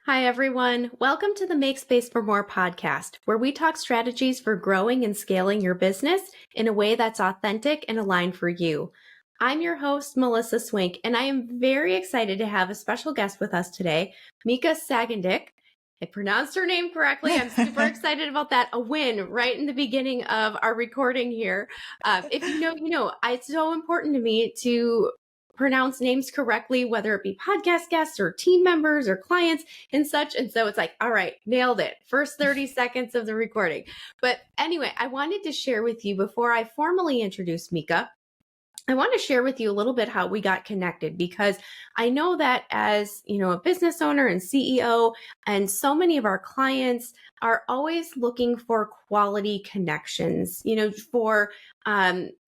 Hi, everyone. Welcome to the Make Space for More podcast, where we talk strategies for growing and scaling your business in a way that's authentic and aligned for you. I'm your host, Melissa Swink, and I am very excited to have a special guest with us today, Mika Sagindyk. I pronounced her name correctly. I'm super excited about that. A win right in the beginning of our recording here. If you know, you know. It's so important to me to pronounce names correctly, whether it be podcast guests or team members or clients and such. And so it's like, all right, nailed it. First 30 seconds of the recording. But anyway, I wanted to share with you before I formally introduce Mika. I want to share with you a little bit how we got connected, because I know that as, a business owner and CEO, and so many of our clients are always looking for quality connections, for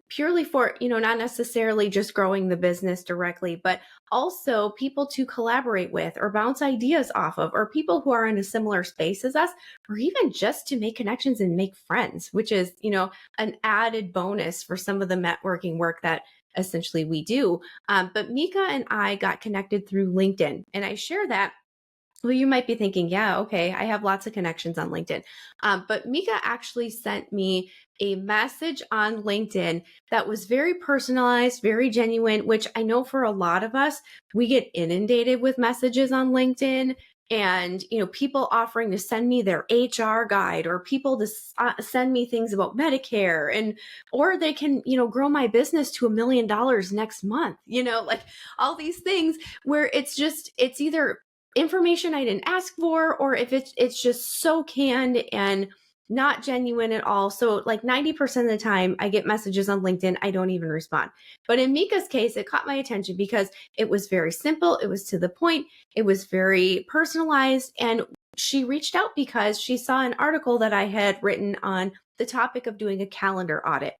purely for, not necessarily just growing the business directly, but also people to collaborate with or bounce ideas off of, or people who are in a similar space as us, or even just to make connections and make friends, which is, an added bonus for some of the networking work that essentially we do. But Mika and I got connected through LinkedIn, and I share that. Well, you might be thinking, yeah, okay, I have lots of connections on LinkedIn. But Mika actually sent me a message on LinkedIn that was very personalized, very genuine, which I know for a lot of us, we get inundated with messages on LinkedIn, and people offering to send me their HR guide, or people to send me things about Medicare, and or they can grow my business to $1 million next month, like all these things where it's either information I didn't ask for, or if it's just so canned and not genuine at all. So like 90% of the time I get messages on LinkedIn, I don't even respond. But in Mika's case, it caught my attention because it was very simple. It was to the point. It was very personalized. And she reached out because she saw an article that I had written on the topic of doing a calendar audit,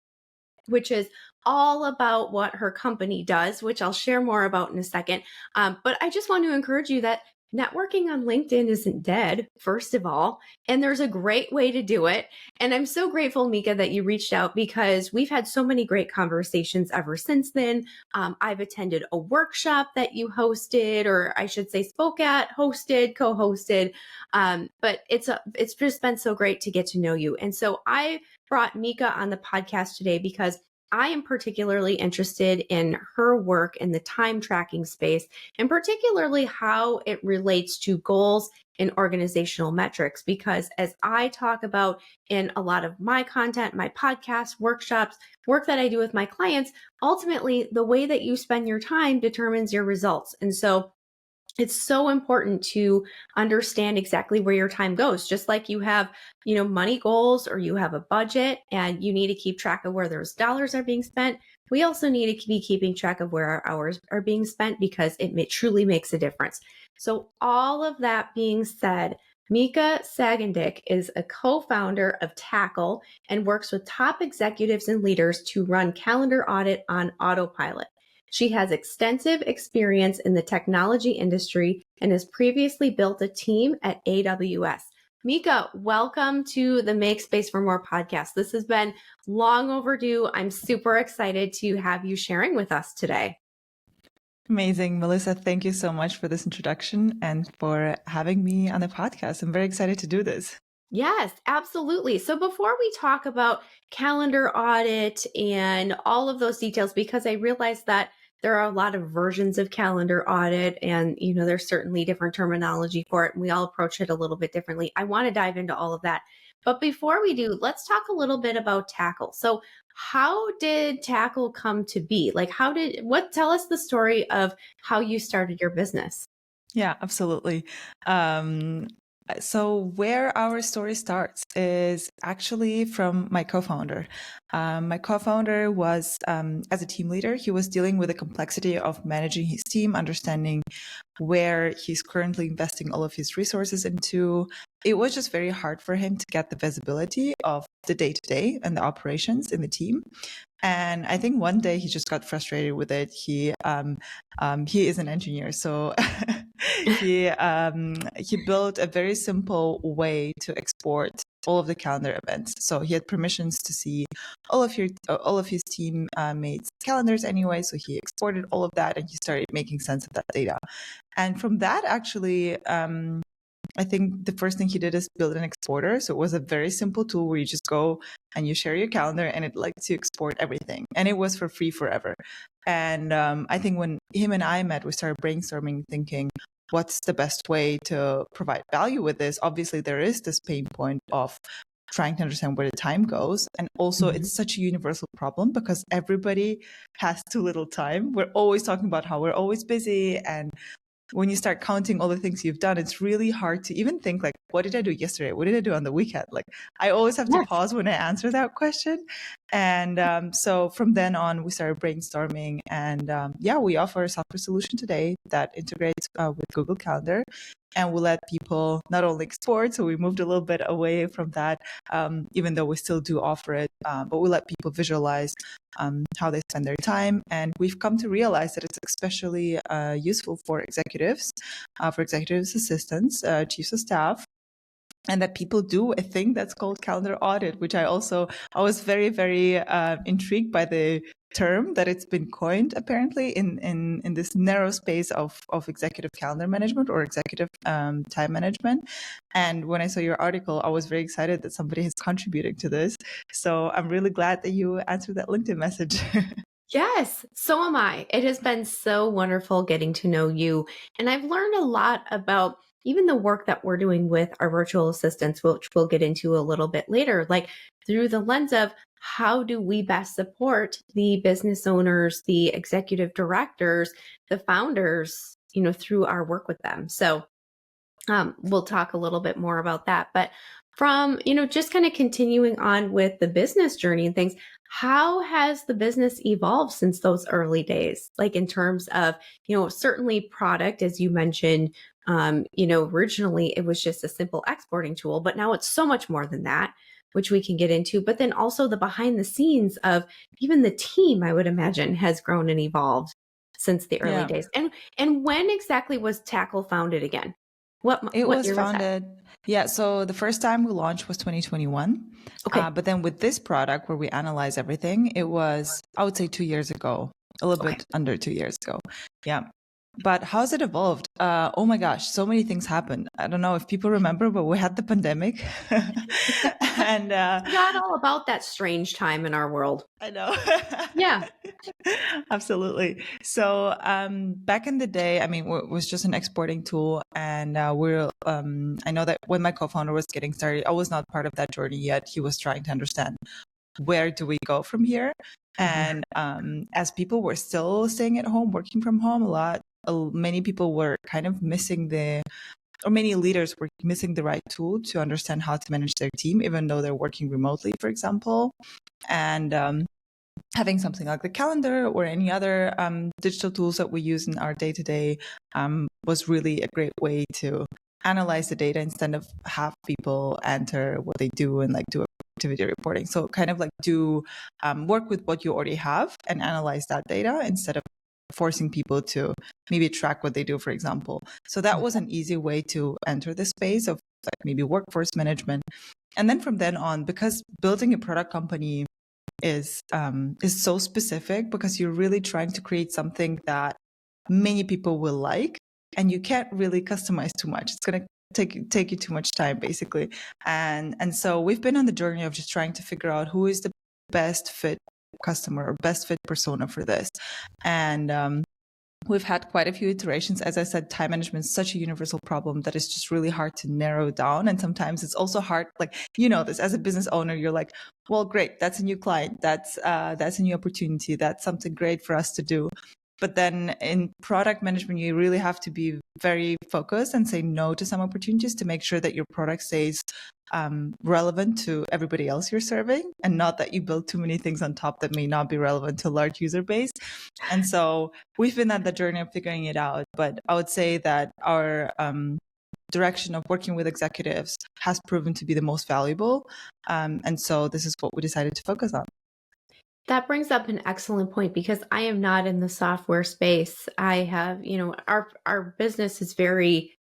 which is all about what her company does, which I'll share more about in a second. But I just want to encourage you that networking on LinkedIn isn't dead, first of all, and there's a great way to do it. And I'm so grateful, Mika, that you reached out, because we've had so many great conversations ever since then. I've attended a workshop that you hosted, or I should say spoke at, hosted, co-hosted. But it's just been so great to get to know you. And so I brought Mika on the podcast today because I am particularly interested in her work in the time tracking space, and particularly how it relates to goals and organizational metrics. Because as I talk about in a lot of my content, my podcasts, workshops, work that I do with my clients, ultimately the way that you spend your time determines your results. And so it's so important to understand exactly where your time goes. Just like you have, money goals, or you have a budget and you need to keep track of where those dollars are being spent. We also need to be keeping track of where our hours are being spent, because it truly makes a difference. So all of that being said, Mika Sagindyk is a co-founder of Tackle and works with top executives and leaders to run calendar audit on autopilot. She has extensive experience in the technology industry and has previously built a team at AWS. Mika, welcome to the Make Space for More podcast. This has been long overdue. I'm super excited to have you sharing with us today. Amazing. Melissa, thank you so much for this introduction and for having me on the podcast. I'm very excited to do this. Yes, absolutely. So before we talk about calendar audit and all of those details, because I realize that there are a lot of versions of calendar audit, and there's certainly different terminology for it, and we all approach it a little bit differently. I want to dive into all of that. But before we do, let's talk a little bit about Tackle. So how did Tackle come to be? Like, tell us the story of how you started your business. Yeah, absolutely. So where our story starts is actually from my co-founder. My co-founder was, as a team leader, he was dealing with the complexity of managing his team, understanding where he's currently investing all of his resources into. It was just very hard for him to get the visibility of the day-to-day and the operations in the team. And I think one day he just got frustrated with it. He is an engineer, so he built a very simple way to export all of the calendar events. So he had permissions to see all of his team mates' calendars anyway. So he exported all of that, and he started making sense of that data. And from that, actually, I think the first thing he did is build an exporter. So it was a very simple tool where you just go and you share your calendar and it lets you export everything. And it was for free forever. And I think when him and I met, we started brainstorming, thinking, what's the best way to provide value with this? Obviously, there is this pain point of trying to understand where the time goes. And also, it's such a universal problem because everybody has too little time. We're always talking about how we're always busy. And when you start counting all the things you've done, it's really hard to even think like, what did I do yesterday? What did I do on the weekend? Like, I always have to pause when I answer that question. And so from then on, we started brainstorming, and we offer a software solution today that integrates with Google Calendar. And we let people not only export, so we moved a little bit away from that, even though we still do offer it, but we let people visualize how they spend their time. And we've come to realize that it's especially useful for executives, for executives assistants, chiefs of staff, and that people do a thing that's called calendar audit, which I was very, very intrigued by the term that it's been coined apparently in this narrow space of executive calendar management or executive time management. And when I saw your article, I was very excited that somebody is contributing to this. So I'm really glad that you answered that LinkedIn message. Yes, so am I. It has been so wonderful getting to know you. And I've learned a lot about even the work that we're doing with our virtual assistants, which we'll get into a little bit later, like through the lens of how do we best support the business owners, the executive directors, the founders, through our work with them. So we'll talk a little bit more about that. But from, just kind of continuing on with the business journey and things, how has the business evolved since those early days? Like in terms of, certainly product, as you mentioned, originally it was just a simple exporting tool, but now it's so much more than that, which we can get into. But then also the behind the scenes of even the team, I would imagine, has grown and evolved since the early days. And when exactly was Tackle founded again? What was year founded? So the first time we launched was 2021. Okay. But then with this product where we analyze everything, it was, I would say 2 years ago, a little bit under 2 years ago. Yeah. But how's it evolved? Oh my gosh, so many things happened. I don't know if people remember, but we had the pandemic. And forgot all about that strange time in our world. I know. Yeah. Absolutely. So back in the day, I mean, it was just an exporting tool. And I know that when my co-founder was getting started, I was not part of that journey yet. He was trying to understand, where do we go from here? And as people were still staying at home, working from home many people were kind of many leaders were missing the right tool to understand how to manage their team, even though they're working remotely, for example. And having something like the calendar or any other digital tools that we use in our day-to-day was really a great way to analyze the data instead of have people enter what they do and like do activity reporting. So kind of like do work with what you already have and analyze that data instead of forcing people to maybe track what they do, for example. So that was an easy way to enter the space of like maybe workforce management. And then from then on, because building a product company is so specific, because you're really trying to create something that many people will like, and you can't really customize too much. It's going to take you too much time, basically. And so we've been on the journey of just trying to figure out who is the best fit customer or best fit persona for this. And we've had quite a few iterations. As I said, time management is such a universal problem that it's just really hard to narrow down. And sometimes it's also hard, like, this as a business owner, you're like, well, great, that's a new client. That's a new opportunity. That's something great for us to do. But then in product management, you really have to be very focused and say no to some opportunities to make sure that your product stays relevant to everybody else you're serving, and not that you build too many things on top that may not be relevant to a large user base. And so we've been at the journey of figuring it out. But I would say that our direction of working with executives has proven to be the most valuable. And so this is what we decided to focus on. That brings up an excellent point, because I am not in the software space. I have, our business is very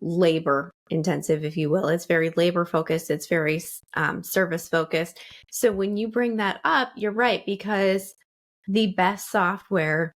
labor intensive, if you will. It's very labor focused. It's very service focused. So when you bring that up, you're right, because the best software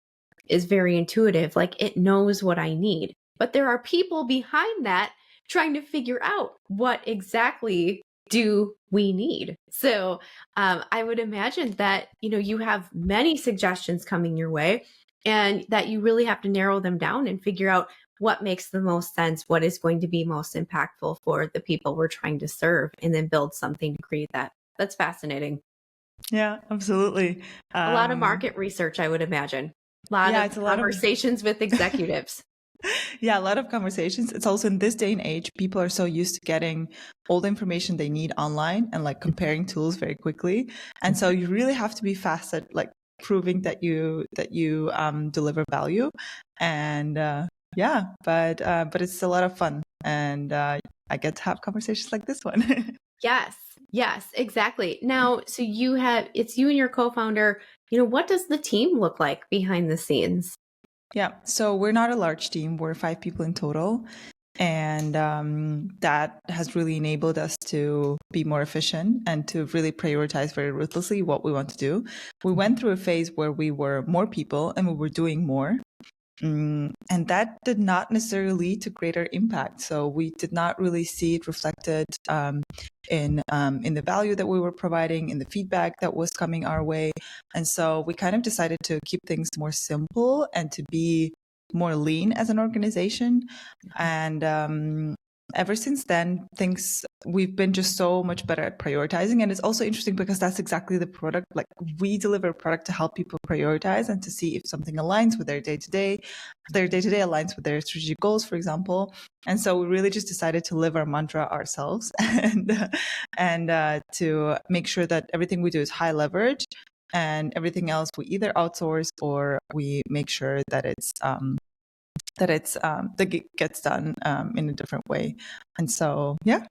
is very intuitive. Like, it knows what I need. But there are people behind that trying to figure out what exactly do we need. So I would imagine that, you have many suggestions coming your way and that you really have to narrow them down and figure out what makes the most sense, what is going to be most impactful for the people we're trying to serve, and then build something to create that. That's fascinating. Yeah, absolutely. A lot of market research, I would imagine. A lot of it's a lot of conversations with executives. Yeah, a lot of conversations. It's also in this day and age, people are so used to getting all the information they need online and like comparing tools very quickly. And so you really have to be fast at like proving that you deliver value. And but it's a lot of fun. And I get to have conversations like this one. Yes, exactly. Now, so it's you and your co-founder. What does the team look like behind the scenes? Yeah, so we're not a large team. We're 5 people in total. And that has really enabled us to be more efficient and to really prioritize very ruthlessly what we want to do. We went through a phase where we were more people and we were doing more. And that did not necessarily lead to greater impact. So we did not really see it reflected in the value that we were providing, in the feedback that was coming our way. And so we kind of decided to keep things more simple and to be more lean as an organization. And ever since then, we've been just so much better at prioritizing. And it's also interesting because that's exactly the product. Like we deliver a product to help people prioritize and to see if something aligns with their day-to-day aligns with their strategic goals, for example. And so we really just decided to live our mantra ourselves and to make sure that everything we do is high leverage, and everything else we either outsource or we make sure that it gets done in a different way. And so, yeah.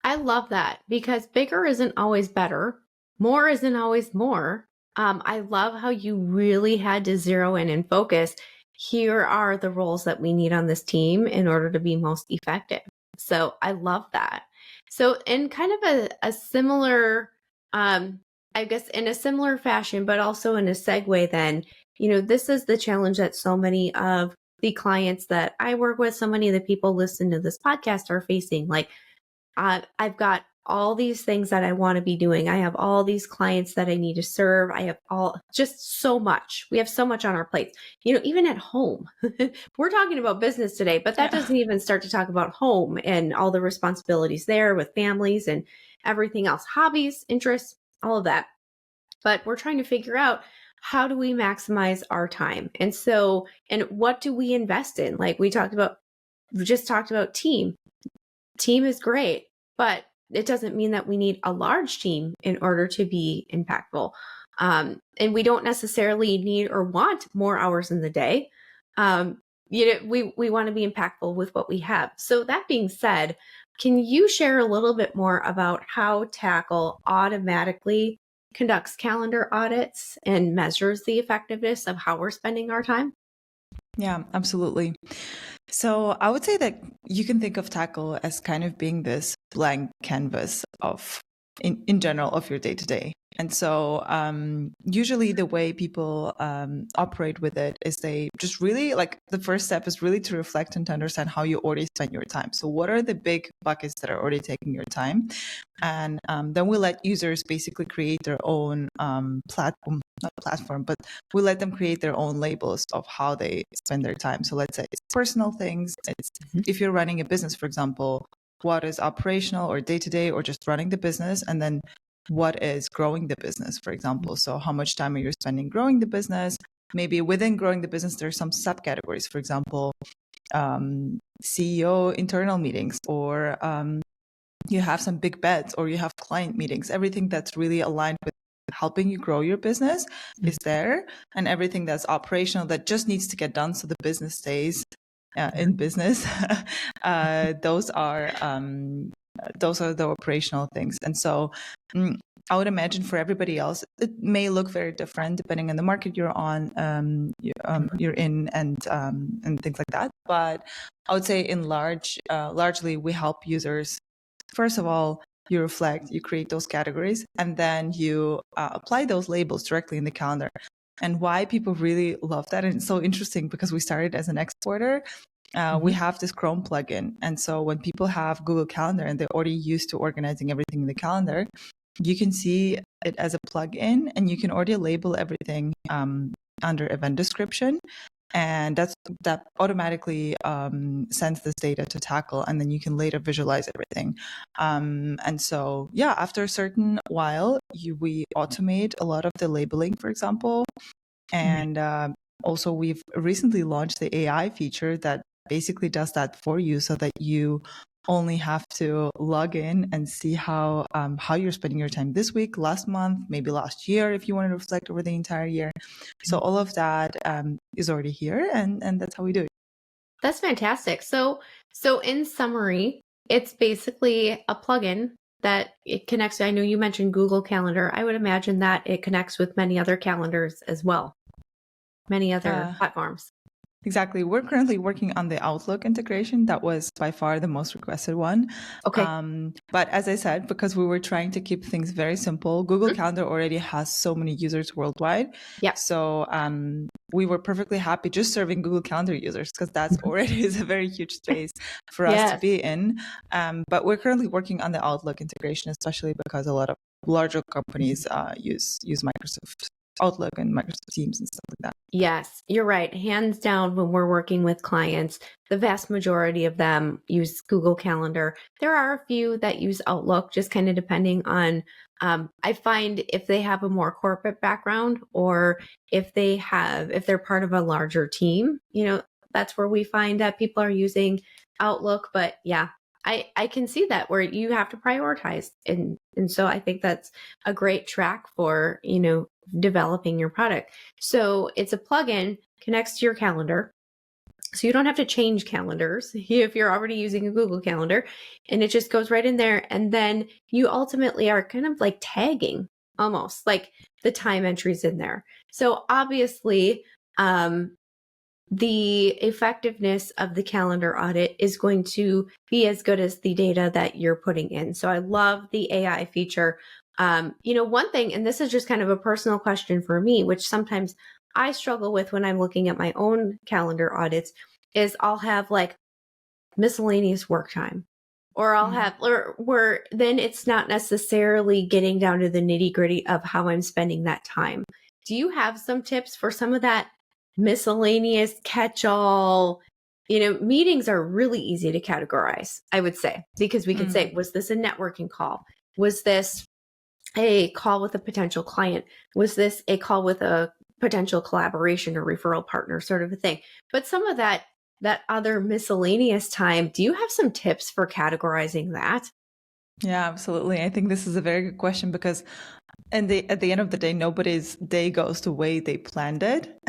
I love that because bigger isn't always better. More isn't always more. I love how you really had to zero in and focus. Here are the roles that we need on this team in order to be most effective. So I love that. So in kind of a similar, I guess in a similar fashion, but also in a segue then, this is the challenge that so many of the clients that I work with, so many of the people listening to this podcast are facing. Like, I've got all these things that I want to be doing. I have all these clients that I need to serve. I have just so much. We have so much on our plates, even at home. We're talking about business today, but that doesn't even start to talk about home and all the responsibilities there with families and everything else, hobbies, interests, all of that. But we're trying to figure out, how do we maximize our time? And what do we invest in? Like we just talked about team. Team is great, but it doesn't mean that we need a large team in order to be impactful. And we don't necessarily need or want more hours in the day. We want to be impactful with what we have. So that being said, can you share a little bit more about how Tackle automatically conducts calendar audits and measures the effectiveness of how we're spending our time? Yeah, absolutely. So I would say that you can think of Tackle as kind of being this blank canvas in general of your day to day. And so usually the way people operate with it is they just really the first step is really to reflect and to understand how you already spend your time. So what are the big buckets that are already taking your time? And then we let users basically create their own platform, but we let them create their own labels of how they spend their time. So let's say it's personal things. It's if you're running a business, for example, what is operational or day-to-day or just running the business, and then what is growing the business, for example. So how much time are you spending growing the business? Maybe within growing the business, there's some subcategories, for example, CEO internal meetings, or you have some big bets, or you have client meetings. Everything that's really aligned with helping you grow your business is there, and everything that's operational that just needs to get done so the business stays in business. Those are the operational things. And so I would imagine for everybody else, it may look very different depending on the market you're on, you're in, and things like that. But I would say largely we help users. First of all, you reflect, you create those categories, and then you apply those labels directly in the calendar. And why people really love that, and it's so interesting because we started as an exporter, we have this Chrome plugin. And so when people have Google Calendar and they're already used to organizing everything in the calendar, you can see it as a plugin and you can already label everything under event description. And that automatically sends this data to Tackle, and then you can later visualize everything. And so, yeah, after a certain while, we automate a lot of the labeling, for example. And also, we've recently launched the AI feature that basically does that for you, so that you only have to log in and see how you're spending your time this week, last month, maybe last year, if you want to reflect over the entire year. So all of that is already here, and that's how we do it. That's fantastic. So in summary, it's basically a plugin that it connects. I know you mentioned Google Calendar. I would imagine that it connects with many other calendars as well, many other platforms. Exactly. We're currently working on the Outlook integration. That was by far the most requested one. Okay. But as I said, because we were trying to keep things very simple, Google Calendar already has so many users worldwide. Yeah. So we were perfectly happy just serving Google Calendar users, because that's already is a very huge space for us to be in. But we're currently working on the Outlook integration, especially because a lot of larger companies use Microsoft Outlook and Microsoft Teams and stuff like that. Yes, you're right. Hands down, when we're working with clients, the vast majority of them use Google Calendar. There are a few that use Outlook, just kind of depending on, I find if they have a more corporate background, or if they're part of a larger team, that's where we find that people are using Outlook. But yeah, I can see that where you have to prioritize. And so I think that's a great track for, developing your product. So it's a plugin, connects to your calendar. So you don't have to change calendars if you're already using a Google Calendar, and it just goes right in there. And then you ultimately are kind of like tagging, almost like the time entries in there. So obviously, the effectiveness of the calendar audit is going to be as good as the data that you're putting in. So I love the AI feature. One thing, and this is just kind of a personal question for me, which sometimes I struggle with when I'm looking at my own calendar audits, is I'll have like miscellaneous work time, or I'll have, or where then it's not necessarily getting down to the nitty gritty of how I'm spending that time. Do you have some tips for some of that miscellaneous catch-all? Meetings are really easy to categorize, I would say, because we could say, was this a networking call? Was this a call with a potential client? Was this a call with a potential collaboration or referral partner, sort of a thing? But some of that other miscellaneous time, do you have some tips for categorizing that? Yeah, absolutely. I think this is a very good question, because at the end of the day, nobody's day goes the way they planned it.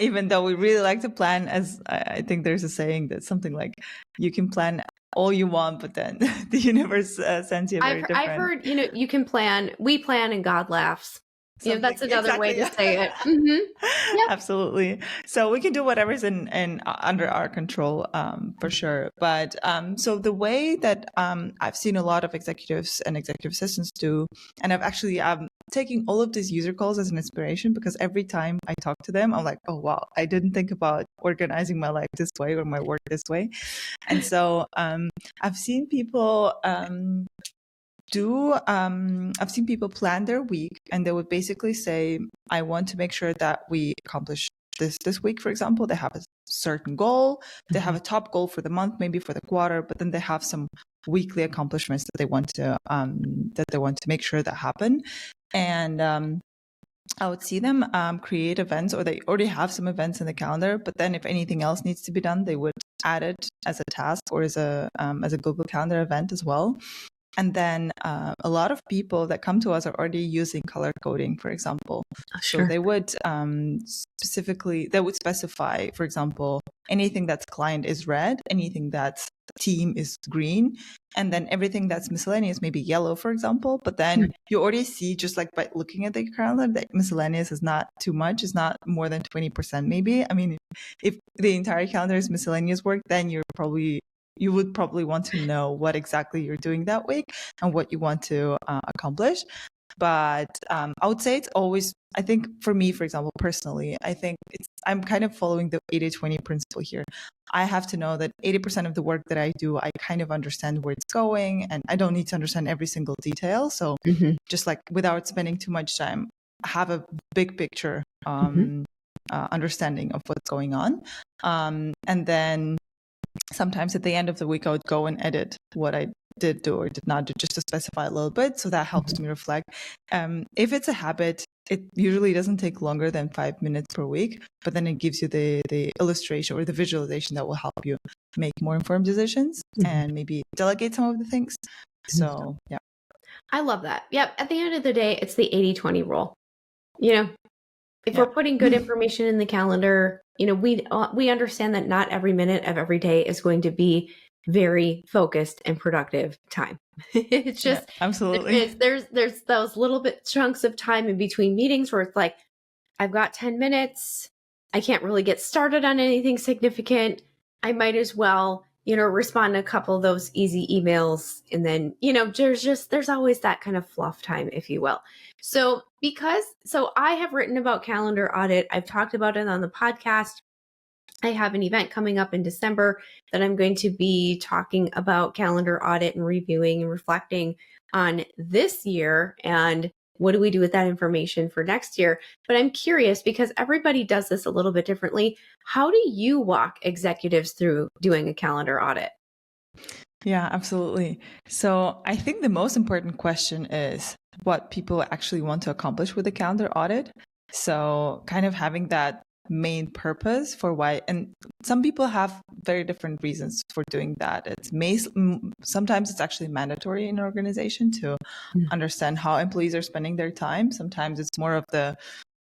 Even though we really like to plan, as I think there's a saying that's something like, you can plan all you want, but then the universe sends you very different. I've heard, you can plan, we plan and God laughs. That's another way to say it. Yep. Absolutely. So we can do whatever's in under our control, for sure. But so the way that I've seen a lot of executives and executive assistants do, and I've actually taking all of these user calls as an inspiration, because every time I talk to them, I'm like, oh wow, I didn't think about organizing my life this way or my work this way. And so I've seen people I've seen people plan their week, and they would basically say, I want to make sure that we accomplish this week, for example. They have a certain goal, they have a top goal for the month, maybe for the quarter, but then they have some weekly accomplishments that they want to make sure that happen. And I would see them create events, or they already have some events in the calendar, but then if anything else needs to be done, they would add it as a task or as a Google Calendar event as well. And then a lot of people that come to us are already using color coding, for example. Sure. So they would specify, for example, anything that's client is red, anything that's team is green, and then everything that's miscellaneous, maybe yellow, for example. But then you already see, just like by looking at the calendar, that miscellaneous is not too much. It's not more than 20% maybe. I mean, if the entire calendar is miscellaneous work, then you would probably want to know what exactly you're doing that week and what you want to accomplish. But I would say it's always, I think for me, for example, personally, I think I'm kind of following the 80-20 principle here. I have to know that 80% of the work that I do, I kind of understand where it's going, and I don't need to understand every single detail. So just like without spending too much time, have a big picture understanding of what's going on. And then sometimes at the end of the week, I would go and edit what I did do or did not do, just to specify a little bit. So that helps me reflect. If it's a habit, it usually doesn't take longer than 5 minutes per week, but then it gives you the illustration or the visualization that will help you make more informed decisions and maybe delegate some of the things. So, yeah. I love that. Yep. At the end of the day, it's the 80-20 rule. You know, if we're putting good information in the calendar, you know, we understand that not every minute of every day is going to be very focused and productive time. It's just absolutely. There's those little bit chunks of time in between meetings where it's like, I've got 10 minutes. I can't really get started on anything significant. I might as well, you know, respond to a couple of those easy emails. And then, you know, there's always that kind of fluff time, if you will. So I have written about calendar audit. I've talked about it on the podcast. I have an event coming up in December that I'm going to be talking about calendar audit and reviewing and reflecting on this year and what do we do with that information for next year. But I'm curious because everybody does this a little bit differently. How do you walk executives through doing a calendar audit? Yeah, absolutely. So I think the most important question is what people actually want to accomplish with a calendar audit. So kind of having that main purpose for why, and some people have very different reasons for doing that. Sometimes it's actually mandatory in an organization to understand how employees are spending their time. Sometimes it's more of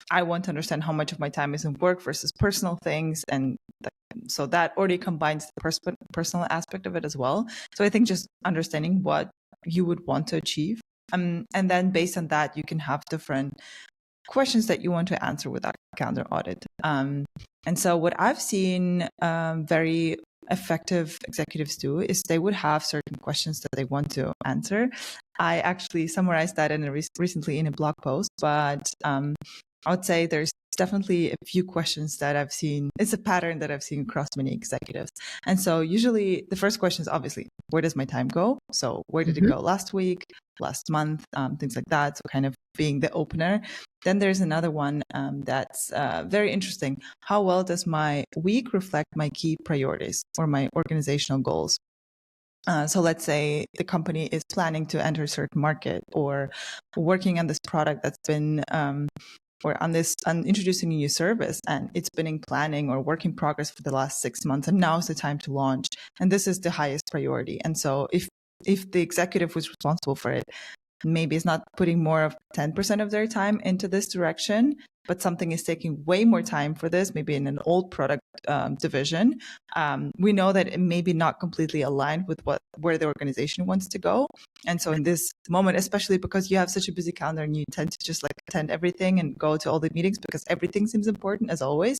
I want to understand how much of my time is in work versus personal things. And so that already combines the personal aspect of it as well. So I think just understanding what you would want to achieve. And then based on that, you can have different questions that you want to answer with that calendar audit. And so what I've seen very effective executives do is they would have certain questions that they want to answer. I actually summarized that recently in a blog post, but I would say there's definitely a few questions that I've seen. It's a pattern that I've seen across many executives. And so usually the first question is obviously, where does my time go? So where did it go last week, last month, things like that. So kind of being the opener. Then there's another one that's very interesting. How well does my week reflect my key priorities or my organizational goals? So let's say the company is planning to enter a certain market or working on this product that's been or on introducing a new service, and it's been in planning or work in progress for the last 6 months, and now is the time to launch, and this is the highest priority. And so if the executive was responsible for it, maybe it's not putting more of 10% of their time into this direction, but something is taking way more time for this, maybe in an old product division. We know that it may be not completely aligned with where the organization wants to go. And so in this moment, especially because you have such a busy calendar and you tend to just like attend everything and go to all the meetings because everything seems important as always,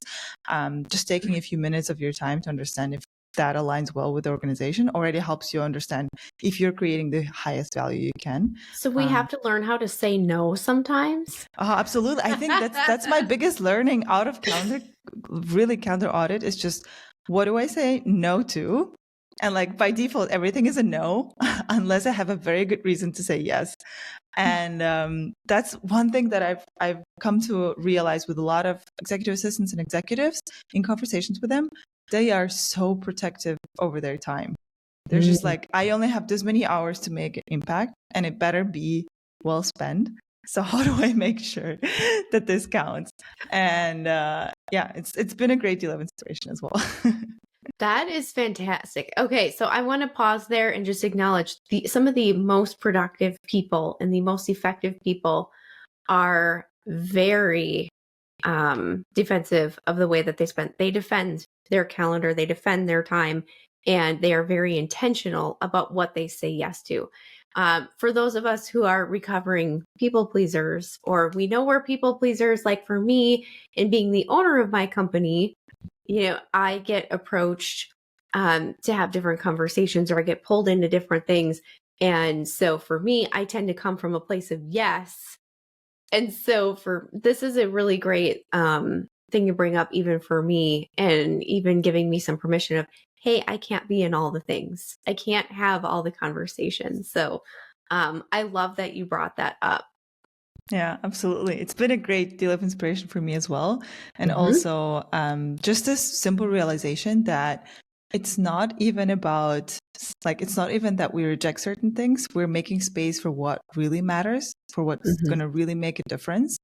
just taking a few minutes of your time to understand if that aligns well with the organization already helps you understand if you're creating the highest value you can. So we have to learn how to say no sometimes. Absolutely. I think that's my biggest learning out of calendar audit is just, what do I say no to? And like by default, everything is a no, unless I have a very good reason to say yes. And that's one thing that I've come to realize with a lot of executive assistants and executives in conversations with them. They are so protective over their time. They're just like, I only have this many hours to make an impact, and it better be well spent. So how do I make sure that this counts? And it's been a great deal of inspiration as well. That is fantastic. Okay, so I want to pause there and just acknowledge some of the most productive people and the most effective people are very defensive of the way that they defend their calendar, they defend their time, and they are very intentional about what they say yes to. For those of us who are recovering people pleasers, or we know we're people pleasers, like for me, in being the owner of my company, you know, I get approached to have different conversations, or I get pulled into different things And so for me, I tend to come from a place of yes. And so this is a really great thing to bring up even for me, and even giving me some permission of, hey, I can't be in all the things. I can't have all the conversations. So I love that you brought that up. Yeah, absolutely. It's been a great deal of inspiration for me as well. And Mm-hmm. also just this simple realization that it's not even about, like, it's not even that we reject certain things. We're making space for what really matters, for what's Mm-hmm. going to really make a difference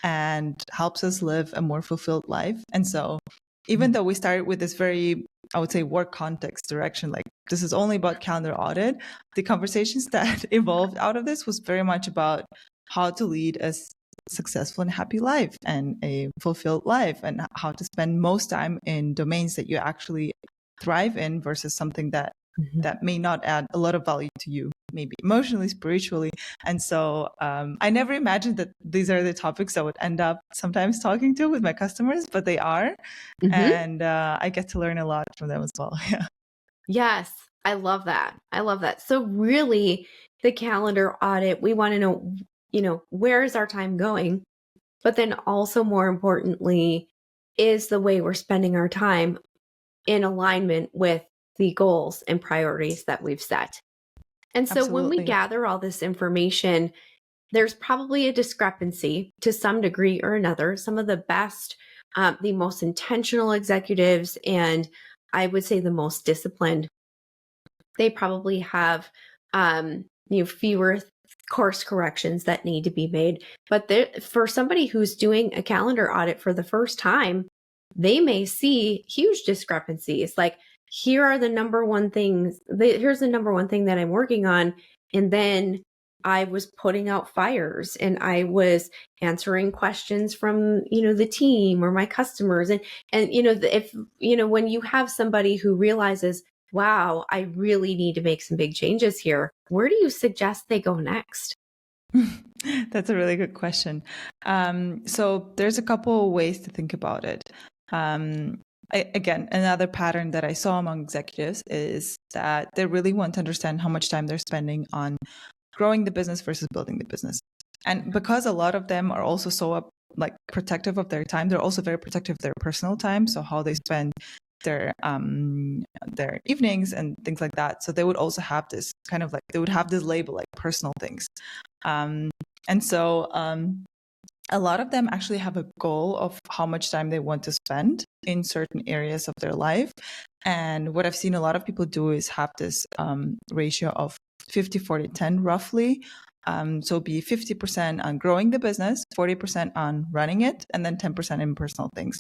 and helps us live a more fulfilled life. And so even though we started with this very, I would say, work context direction, like this is only about calendar audit, the conversations that evolved out of this was very much about how to lead a successful and happy life and a fulfilled life, and how to spend most time in domains that you actually thrive in versus something that may not add a lot of value to you, maybe emotionally, spiritually. And so I never imagined that these are the topics I would end up sometimes talking to with my customers, but they are. Mm-hmm. And I get to learn a lot from them as well. Yeah. Yes, I love that. I love that. So really, the calendar audit, we want to know, where is our time going? But then also, more importantly, is the way we're spending our time in alignment with the goals and priorities that we've set. And so when we Absolutely. gather all this information, there's probably a discrepancy to some degree or another. Some of the best, the most intentional executives, and I would say the most disciplined, they probably have fewer course corrections that need to be made. But for somebody who's doing a calendar audit for the first time, they may see huge discrepancies. Like, here are the number one things. Here's the number one thing that I'm working on, and then I was putting out fires, and I was answering questions from the team or my customers, and if when you have somebody who realizes, wow, I really need to make some big changes here, where do you suggest they go next? That's a really good question. So there's a couple ways to think about it. Again, another pattern that I saw among executives is that they really want to understand how much time they're spending on growing the business versus building the business. And because a lot of them are also so protective of their time, they're also very protective of their personal time. So how they spend their evenings and things like that. So they would also have this kind of they would have this label like personal things. And so a lot of them actually have a goal of how much time they want to spend in certain areas of their life. And what I've seen a lot of people do is have this ratio of 50, 40, 10 roughly. So be 50% on growing the business, 40% on running it, and then 10% in personal things.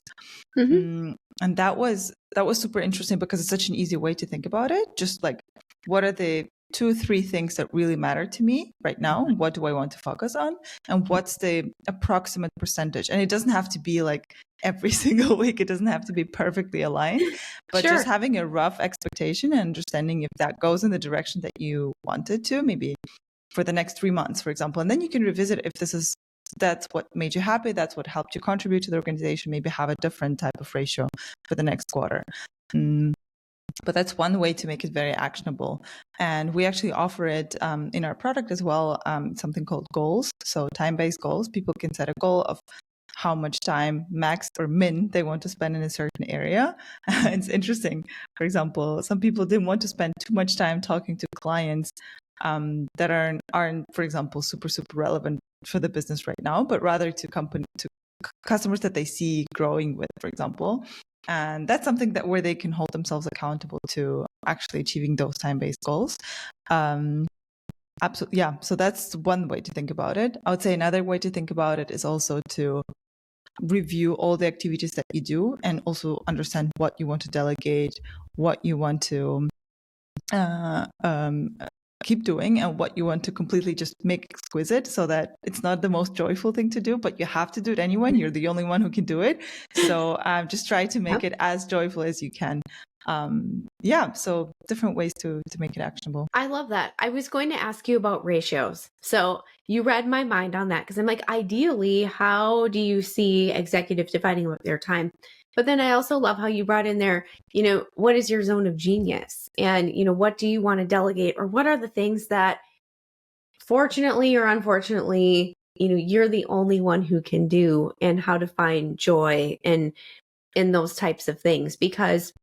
Mm-hmm. And that was super interesting because it's such an easy way to think about it. Just like, what are the 2-3 things that really matter to me right now? What do I want to focus on? And what's the approximate percentage? And it doesn't have to be like every single week. It doesn't have to be perfectly aligned, but Sure. just having a rough expectation and understanding if that goes in the direction that you wanted to, maybe for the next 3 months, for example. And then you can revisit if that's what made you happy, that's what helped you contribute to the organization, maybe have a different type of ratio for the next quarter. But that's one way to make it very actionable. And we actually offer it in our product as well, something called goals. So time-based goals. People can set a goal of how much time, max or min, they want to spend in a certain area. It's interesting. For example, some people didn't want to spend too much time talking to clients that aren't, for example, super relevant for the business right now, but rather to customers that they see growing with, for example. And that's something where they can hold themselves accountable to actually achieving those time-based goals. Absolutely, yeah. So that's one way to think about it. I would say another way to think about it is also to review all the activities that you do and also understand what you want to delegate, what you want to keep doing, and what you want to completely just make exquisite, so that it's not the most joyful thing to do, but you have to do it anyway. And you're the only one who can do it. So just try to make it as joyful as you can. So different ways to make it actionable. I love that. I was going to ask you about ratios. So you read my mind on that, because I'm like, ideally, how do you see executives dividing up their time? But then I also love how you brought in there, what is your zone of genius? And, what do you want to delegate? Or what are the things that, fortunately or unfortunately, you're the only one who can do, and how to find joy in those types of things? Because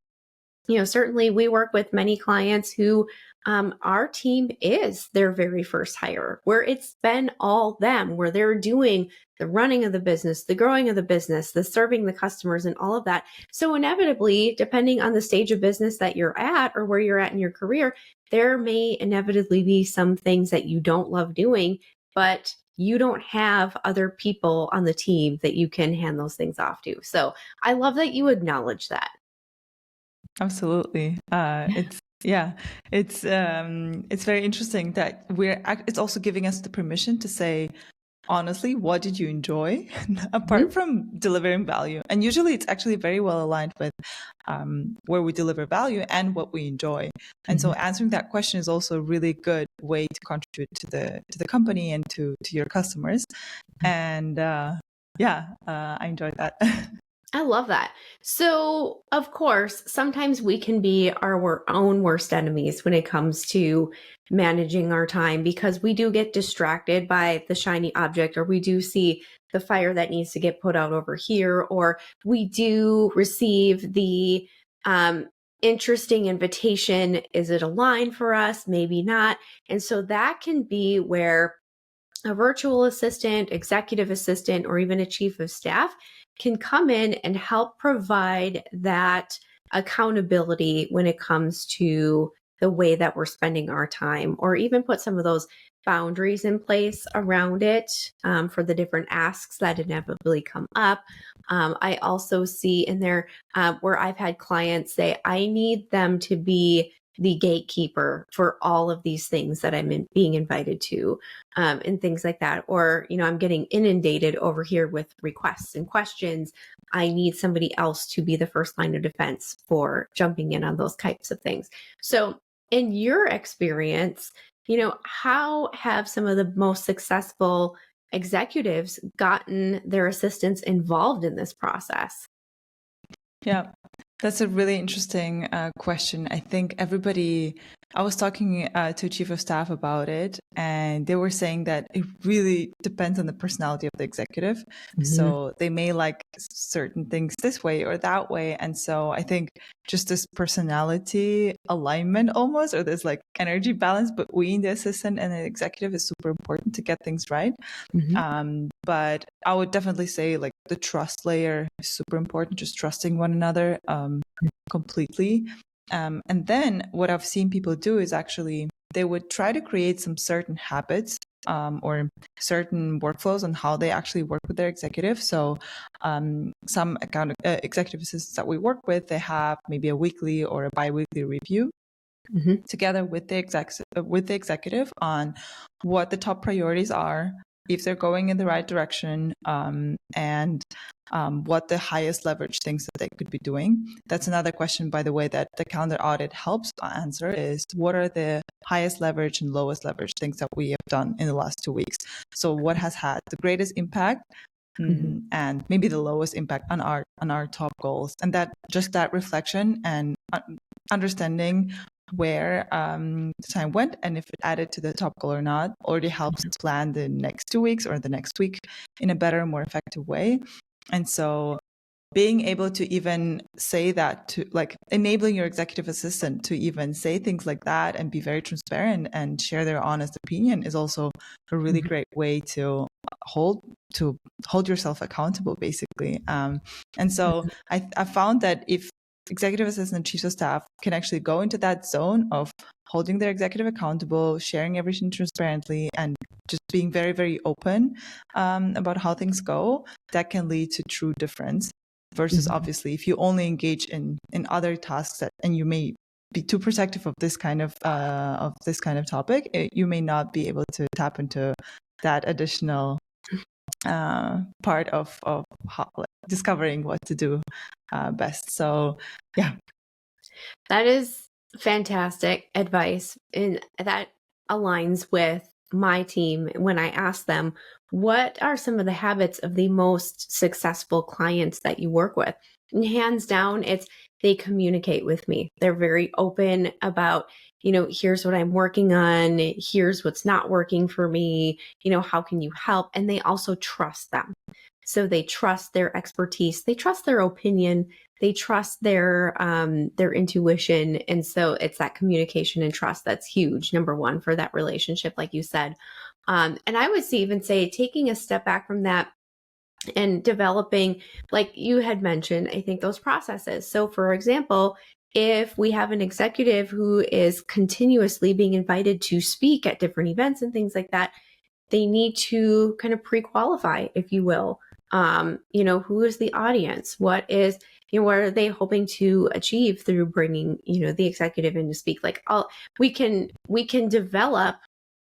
certainly we work with many clients who our team is their very first hire, where it's been all them, where they're doing the running of the business, the growing of the business, the serving the customers, and all of that. So inevitably, depending on the stage of business that you're at or where you're at in your career, there may inevitably be some things that you don't love doing, but you don't have other people on the team that you can hand those things off to. So I love that you acknowledge that. Absolutely. It's very interesting that it's also giving us the permission to say, honestly, what did you enjoy apart from delivering value? And usually it's actually very well aligned with where we deliver value and what we enjoy. And so answering that question is also a really good way to contribute to the company and to your customers. And I enjoyed that. I love that. So, of course, sometimes we can be our own worst enemies when it comes to managing our time, because we do get distracted by the shiny object, or we do see the fire that needs to get put out over here, or we do receive the interesting invitation. Is it aligned for us? Maybe not. And so that can be where a virtual assistant, executive assistant, or even a chief of staff can come in and help provide that accountability when it comes to the way that we're spending our time, or even put some of those boundaries in place around it for the different asks that inevitably come up. I also see in there where I've had clients say, I need them to be the gatekeeper for all of these things that I'm being invited to, and things like that. Or, I'm getting inundated over here with requests and questions. I need somebody else to be the first line of defense for jumping in on those types of things. So in your experience, how have some of the most successful executives gotten their assistants involved in this process? Yeah, that's a really interesting question. I think I was talking to a chief of staff about it, and they were saying that it really depends on the personality of the executive. Mm-hmm. So they may like certain things this way or that way. And so I think just this personality alignment almost, or this like energy balance between the assistant and the executive is super important to get things right. Mm-hmm. But I would definitely say like the trust layer is super important, just trusting one another completely. And then what I've seen people do is actually they would try to create some certain habits or certain workflows on how they actually work with their executive. So some executive assistants that we work with, they have maybe a weekly or a bi-weekly review together with the executive on what the top priorities are, if they're going in the right direction, and what the highest leverage things that they could be doing. That's another question, by the way, that the calendar audit helps answer is what are the highest leverage and lowest leverage things that we have done in the last 2 weeks? So what has had the greatest impact and maybe the lowest impact on our top goals? And that reflection and understanding where the time went and if it added to the top goal or not already helps to plan the next 2 weeks or the next week in a better, more effective way. And so being able to even say that, to like enabling your executive assistant to even say things like that and be very transparent and share their honest opinion is also a really great way to hold yourself accountable, basically. And so I found that if executive assistant and chiefs of staff can actually go into that zone of holding their executive accountable, sharing everything transparently, and just being very, very open about how things go, that can lead to true difference. Versus obviously, if you only engage in other tasks and you may be too protective of this kind of topic, you may not be able to tap into that additional part of how, discovering what to do best. So yeah, that is fantastic advice, and that aligns with my team when I ask them, what are some of the habits of the most successful clients that you work with? And hands down, it's they communicate with me. They're very open about, here's what I'm working on. Here's what's not working for me. How can you help? And they also trust them. So they trust their expertise. They trust their opinion. They trust their intuition. And so it's that communication and trust that's huge, number one, for that relationship, like you said. And I would even say taking a step back from that and developing, like you had mentioned, I think those processes. So for example, if we have an executive who is continuously being invited to speak at different events and things like that, they need to kind of pre-qualify, if you will. Who is the audience? What are they hoping to achieve through bringing, the executive in to speak? Like, we can develop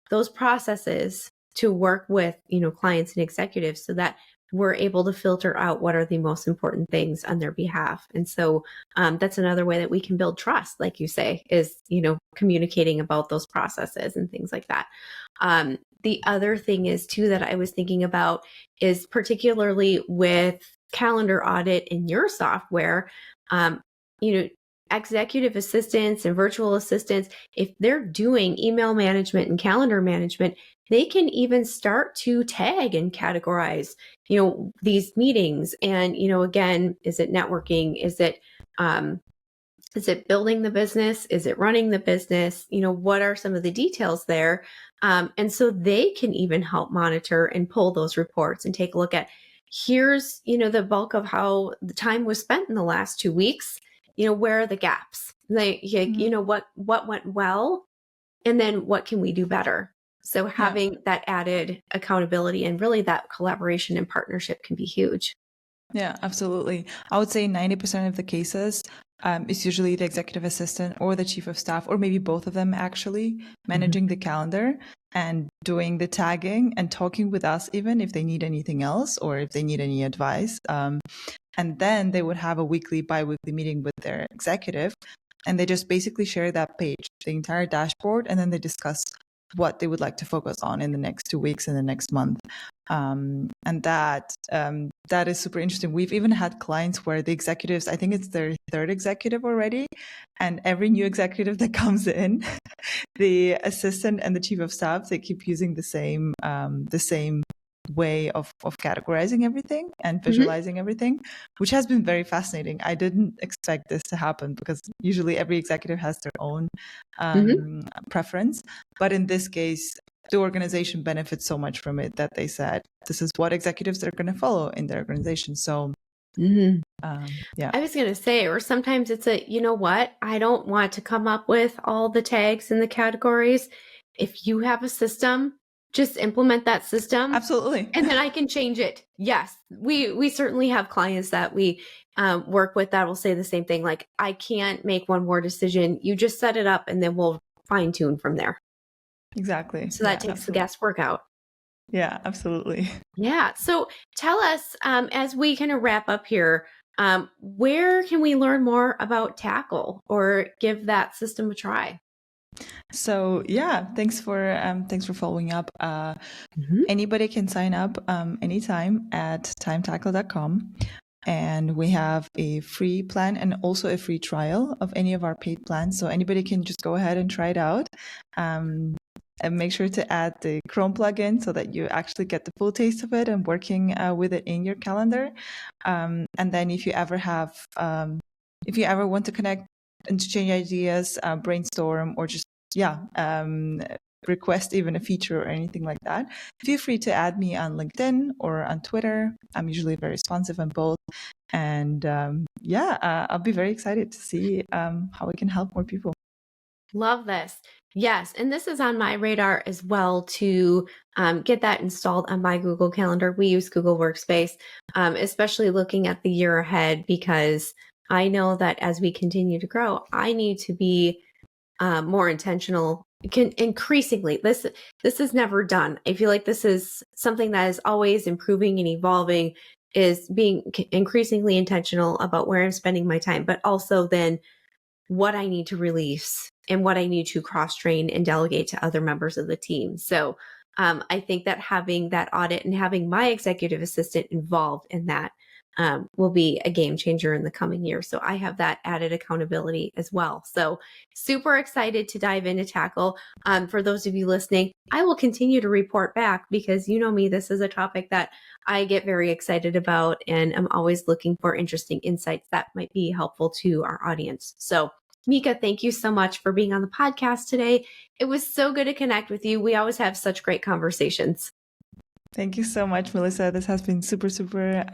those processes to work with, clients and executives so that we're able to filter out what are the most important things on their behalf. And so that's another way that we can build trust, like you say, is, communicating about those processes and things like that. The other thing is too, that I was thinking about is particularly with calendar audit in your software, executive assistants and virtual assistants, if they're doing email management and calendar management, they can even start to tag and categorize, these meetings. And, again, is it networking? Is it building the business? Is it running the business? What are some of the details there? And so they can even help monitor and pull those reports and take a look at, here's, the bulk of how the time was spent in the last 2 weeks. Where are the gaps? What went well? And then what can we do better? So having that added accountability and really that collaboration and partnership can be huge. Yeah, absolutely. I would say 90% of the cases, it's usually the executive assistant or the chief of staff, or maybe both of them actually managing the calendar and doing the tagging and talking with us, even if they need anything else or if they need any advice. And then they would have a weekly, bi-weekly meeting with their executive, and they just basically share that page, the entire dashboard, and then they discuss what they would like to focus on in the next 2 weeks and the next month. And that is super interesting. We've even had clients where the executives, I think it's their third executive already, and every new executive that comes in, the assistant and the chief of staff, they keep using the same way of categorizing everything and visualizing everything, which has been very fascinating. I didn't expect this to happen because usually every executive has their own preference. But in this case, the organization benefits so much from it that they said, this is what executives are going to follow in their organization. So I was going to say, or sometimes it's I don't want to come up with all the tags and the categories. If you have a system, just implement that system. Absolutely. And then I can change it. Yes. We certainly have clients that we work with that will say the same thing. Like, I can't make one more decision. You just set it up and then we'll fine tune from there. Exactly. So that takes the guesswork out. Yeah, absolutely. Yeah. So tell us, as we kind of wrap up here, where can we learn more about Tackle or give that system a try? So yeah, thanks for following up. Anybody can sign up anytime at timetackle.com. And we have a free plan and also a free trial of any of our paid plans. So anybody can just go ahead and try it out. And make sure to add the Chrome plugin so that you actually get the full taste of it and working with it in your calendar. And then if you ever want to connect and to change ideas, brainstorm, or just request even a feature or anything like that, feel free to add me on LinkedIn or on Twitter. I'm usually very responsive on both. And I'll be very excited to see how we can help more people. Love this. Yes. And this is on my radar as well to get that installed on my Google Calendar. We use Google Workspace, especially looking at the year ahead, because I know that as we continue to grow, I need to be more intentional. Increasingly, this is never done. I feel like this is something that is always improving and evolving, is being increasingly intentional about where I'm spending my time, but also then what I need to release and what I need to cross train and delegate to other members of the team. So I think that having that audit and having my executive assistant involved in that will be a game changer in the coming year. So I have that added accountability as well. So super excited to dive into tackle. For those of you listening, I will continue to report back because you know me, this is a topic that I get very excited about, and I'm always looking for interesting insights that might be helpful to our audience. So Mika, thank you so much for being on the podcast today. It was so good to connect with you. We always have such great conversations. Thank you so much, Melissa. This has been super, super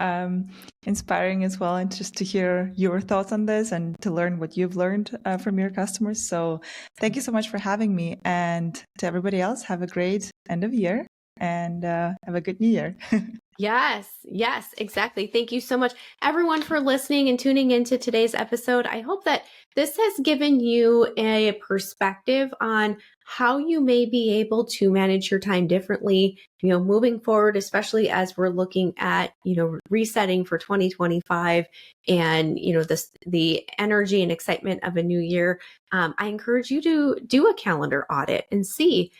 inspiring as well. And just to hear your thoughts on this and to learn what you've learned from your customers. So thank you so much for having me. And to everybody else, have a great end of year and have a good new year. Yes, exactly. Thank you so much, everyone, for listening and tuning into today's episode. I hope that this has given you a perspective on how you may be able to manage your time differently, moving forward, especially as we're looking at, resetting for 2025 and, the energy and excitement of a new year. I encourage you to do a calendar audit and see,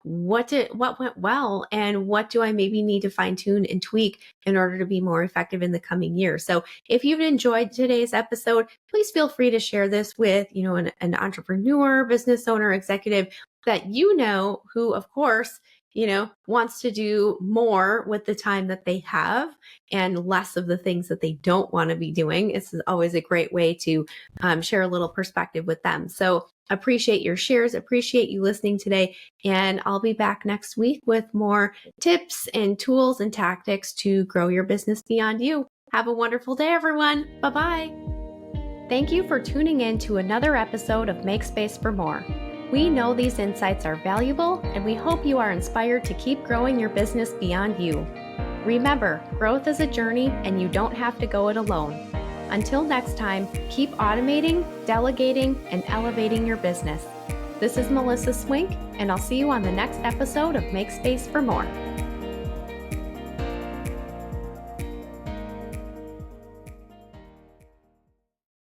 what went well and what do I maybe need to fine tune and tweak in order to be more effective in the coming year. So if you've enjoyed today's episode, please feel free to share this with, an entrepreneur, business owner, executive that who, of course, wants to do more with the time that they have and less of the things that they don't want to be doing. It's always a great way to share a little perspective with them. So appreciate your shares, appreciate you listening today. And I'll be back next week with more tips and tools and tactics to grow your business beyond you. Have a wonderful day, everyone. Bye-bye. Thank you for tuning in to another episode of Make Space for More. We know these insights are valuable, and we hope you are inspired to keep growing your business beyond you. Remember, growth is a journey, and you don't have to go it alone. Until next time, keep automating, delegating, and elevating your business. This is Melissa Swink, and I'll see you on the next episode of Make Space for More.